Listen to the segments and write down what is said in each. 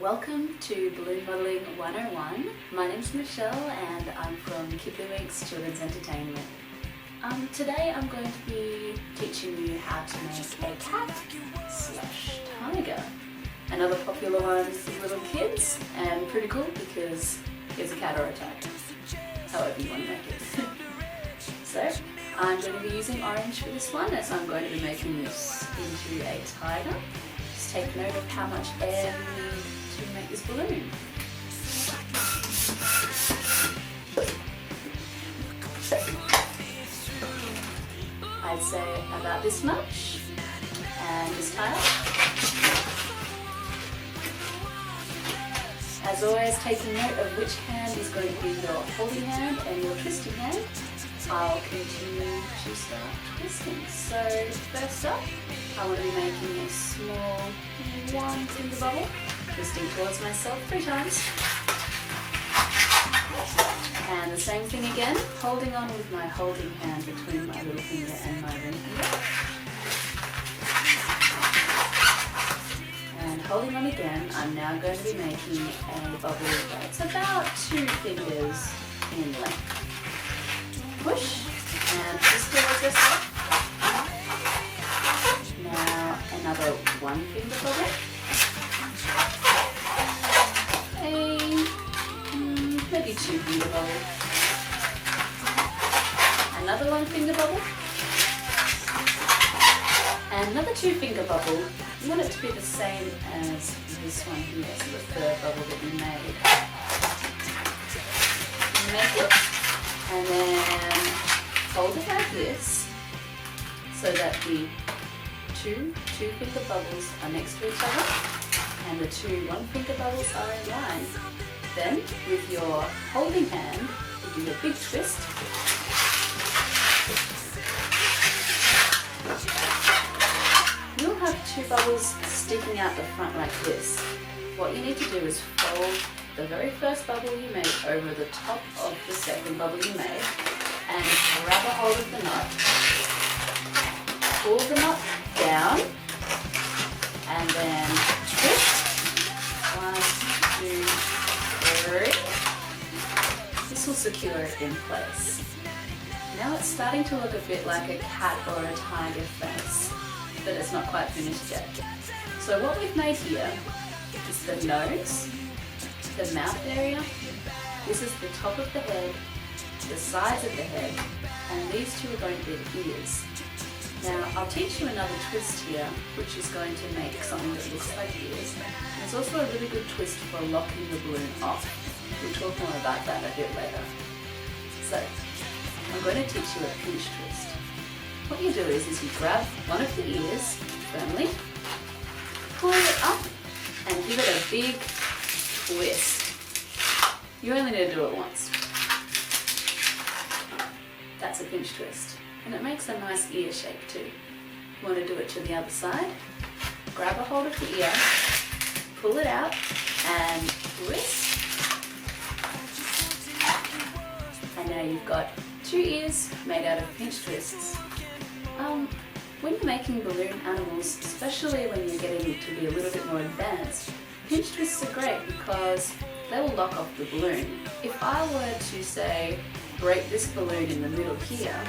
welcome to Balloon Modelling 101. My name's Michelle and I'm from Kiplywinks Children's Entertainment. Today I'm going to be teaching you how to make a cat/tiger. Another popular one with little kids, and pretty cool because it's a cat or a tiger, however you want to make it. So I'm going to be using orange for this one, as I'm going to be making this into a tiger. Just take note of how much air you need to make this balloon. I'd say about this much, and this tile. As always, taking note of which hand is going to be your holding hand and your twisting hand. I'll continue to start twisting. So first up, I want to be making a small one finger bubble, twisting towards myself 3 times. And the same thing again, holding on with my holding hand between my little finger and my ring finger. And holding on again, I'm now going to be making a bubble that's about 2 fingers in length. Push and twist towards yourself. Now another 1 finger bubble. Maybe 2 finger bubble. Another 1 finger bubble. And another 2 finger bubble. You want it to be the same as this one here, so the third bubble that we made. Make it, and then hold it like this, so that the two finger bubbles are next to each other, and the 2 1 finger bubbles are in line. Then, with your holding hand, you do a big twist. You'll have 2 bubbles sticking out the front like this. What you need to do is fold the very first bubble you made over the top of the second bubble you made, and grab a hold of the knot. Pull the knot down, and then twist. 1, 2, 3. This will secure it in place. Now it's starting to look a bit like a cat or a tiger face, but it's not quite finished yet. So what we've made here is the nose, the mouth area, this is the top of the head, the sides of the head, and these 2 are going to be the ears. Now I'll teach you another twist here, which is going to make something that looks like ears. And it's also a really good twist for locking the balloon off. We'll talk more about that a bit later. So I'm going to teach you a pinch twist. What you do is you grab one of the ears firmly, pull it up, and give it a big twist. You only need to do it once. That's a pinch twist. And it makes a nice ear shape too. You want to do it to the other side. Grab a hold of the ear, pull it out, and twist. And now you've got 2 ears made out of pinch twists. When you're making balloon animals, especially when you're getting to be a little bit more advanced, pinch twists are great because they will lock off the balloon. If I were to say, break this balloon in the middle here,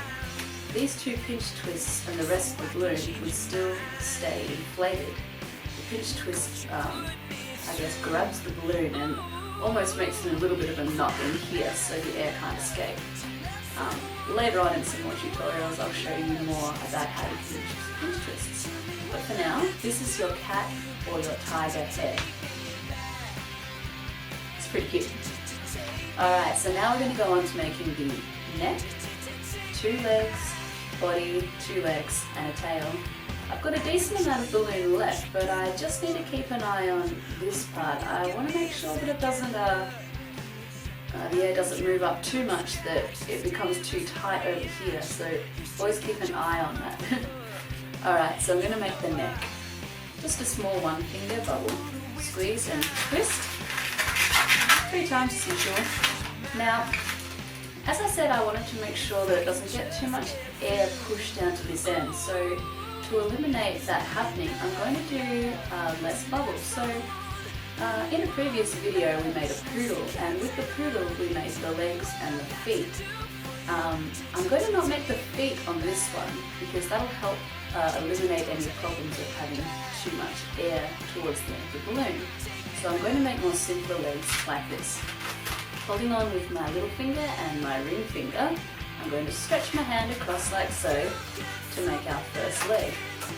these 2 pinch twists and the rest of the balloon would still stay inflated. The pinch twist, grabs the balloon and almost makes a little bit of a knot in here so the air can't escape. Later on in some more tutorials I'll show you more about how to pinch twists. But for now, this is your cat or your tiger head. It's pretty cute. Alright, so now we're going to go on to making the neck, 2 legs, body, 2 legs, and a tail. I've got a decent amount of balloon left, but I just need to keep an eye on this part. I want to make sure that it doesn't, the air doesn't move up too much, that it becomes too tight over here, so always keep an eye on that. Alright, so I'm going to make the neck. Just a small 1 finger bubble. Squeeze and twist. 3 times as usual. Now, as I said, I wanted to make sure that it doesn't get too much air pushed down to this end, so to eliminate that happening, I'm going to do less bubbles. So In a previous video we made a poodle, and with the poodle we made the legs and the feet. I'm going to not make the feet on this one because that'll help eliminate any problems of having too much air towards the end of the balloon. So I'm going to make more simpler legs like this. Holding on with my little finger and my ring finger, I'm going to stretch my hand across like so to make our first leg.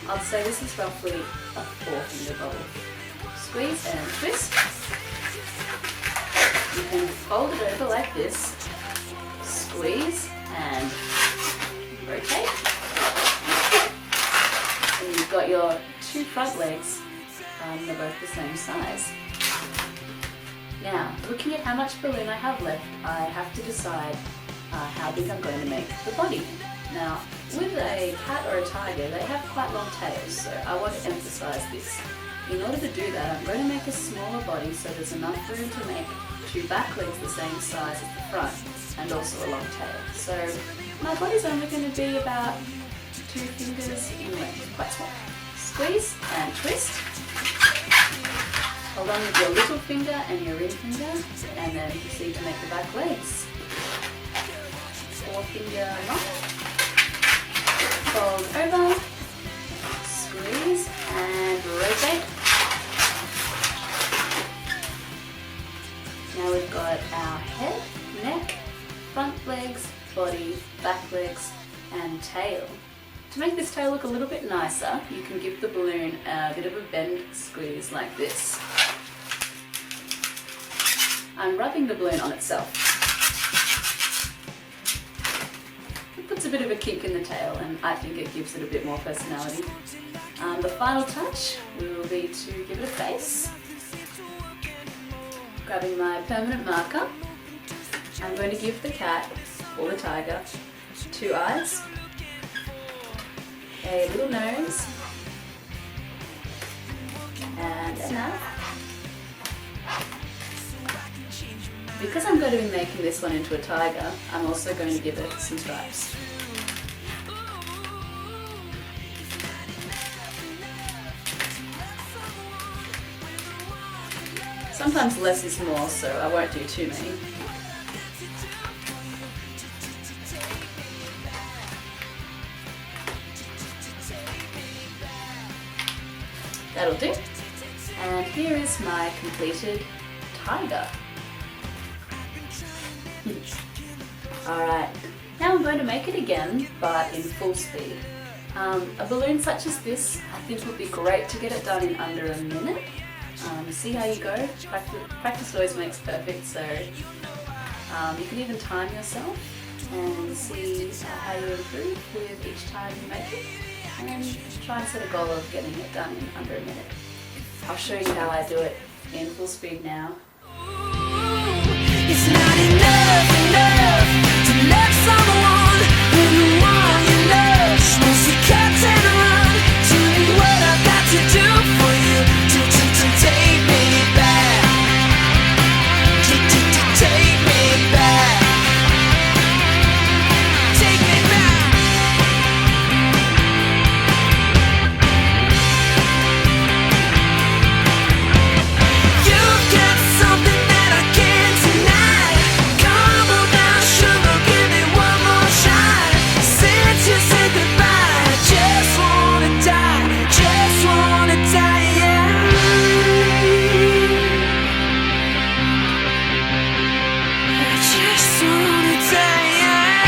I'd say this is roughly a 4-finger bubble. Squeeze and twist. You can fold it over like this. Squeeze and rotate. And you've got your 2 front legs. They're both the same size. Now, looking at how much balloon I have left, I have to decide how big I'm going to make the body. Now, with a cat or a tiger, they have quite long tails, so I want to emphasize this. In order to do that, I'm going to make a smaller body so there's enough room to make 2 back legs the same size as the front, and also a long tail. So my body's only going to be about 2 fingers in length, quite small. Squeeze and twist. Hold on with your little finger and your ring finger, and then proceed to make the back legs. 4-finger lock. Fold over. Squeeze and rotate. Now we've got our head, neck, front legs, body, back legs, and tail. To make this tail look a little bit nicer, you can give the balloon a bit of a bend squeeze like this. I'm rubbing the balloon on itself. It puts a bit of a kick in the tail, and I think it gives it a bit more personality. The final touch will be to give it a face. Grabbing my permanent marker, I'm going to give the cat, or the tiger, 2 eyes, a little nose, and a mouth. Because I'm going to be making this one into a tiger, I'm also going to give it some stripes. Sometimes less is more, so I won't do too many. That'll do. And here is my completed tiger. Alright, now I'm going to make it again, but in full speed. A balloon such as this, I think would be great to get it done in under a minute. See how you go. Practice always makes perfect, so you can even time yourself and see how you improve with each time you make it, and try and set a goal of getting it done in under a minute. I'll show you how I do it in full speed now. It's not enough to love someone when the one you love wants to cut and run. Tell me what I've got to do for you to take me back. To take me back. Take me back. You've got something that I can't deny. Come on now, sugar, give me one more shot. Since you said goodbye, I just wanna die, yeah. I just wanna die, yeah.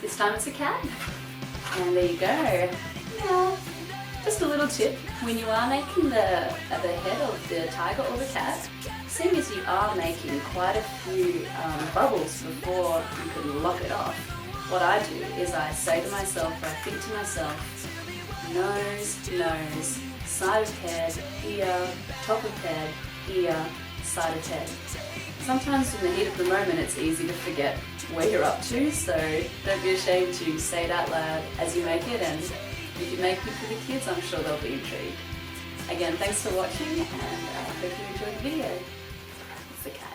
This time it's a cat. And there you go. Now, just a little tip, when you are making the head of the tiger or the cat, seeing as you are making quite a few bubbles before you can lock it off, what I do is I say to myself, or I think to myself, nose, side of head, ear, top of head, ear, side of head. Sometimes in the heat of the moment it's easy to forget where you're up to, so don't be ashamed to say it out loud as you make it, and if you make it for the kids, I'm sure they'll be intrigued. Again, thanks for watching, and I hope you enjoyed the video. It's the cat.